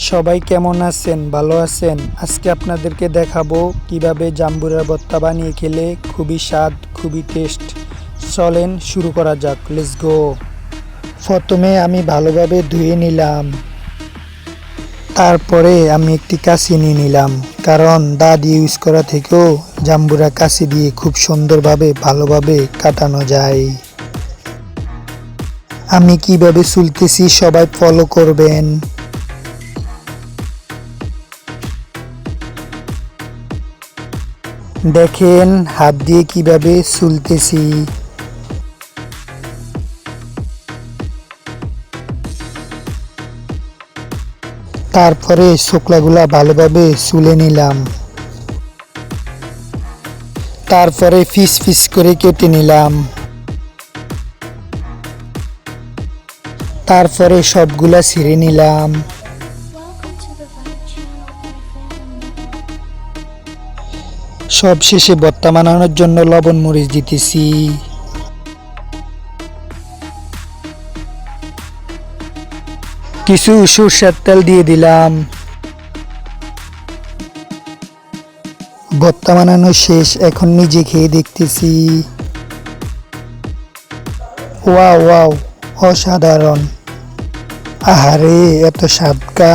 সবাই কেমন আছেন? ভালো আছেন? আজকে আপনাদেরকে দেখাবো কিভাবে জাম্বুরা ভর্তা বানিয়ে খেলে খুবই স্বাদ, খুবই টেস্ট। চলেন শুরু করা যাক, লেটস গো। প্রথমে আমি ভালোভাবে ধুয়ে নিলাম, তারপরে আমি একটি কাঁচি নিয়ে নিলাম, কারণ দা দিয়ে ইউজ করা থেকেও জাম্বুরা কাঁচি দিয়ে খুব সুন্দরভাবে ভালোভাবে কাটানো যায়। আমি কিভাবে চুলতেছি সবাই ফলো করবেন। দেখেন হাত দিয়ে কিভাবে চুলতেছি। তারপরে শুকলাগুলা ভালোভাবে চুলে নিলাম, তারপরে পিস পিস করে কেটে নিলাম, তারপরে সবগুলা ছিঁড়ে নিলাম। সব শেষে ভর্তা বানানোর জন্য লবণ মরিচ দিতেছি। কিছু সরষের তেল দিয়ে দিলাম। ভর্তা বানানো শেষ, এখন নিজে খেয়ে দেখতেছি। ওয়াও ওয়াও, অসাধারণ। আহারে, এত স্বাদ গা।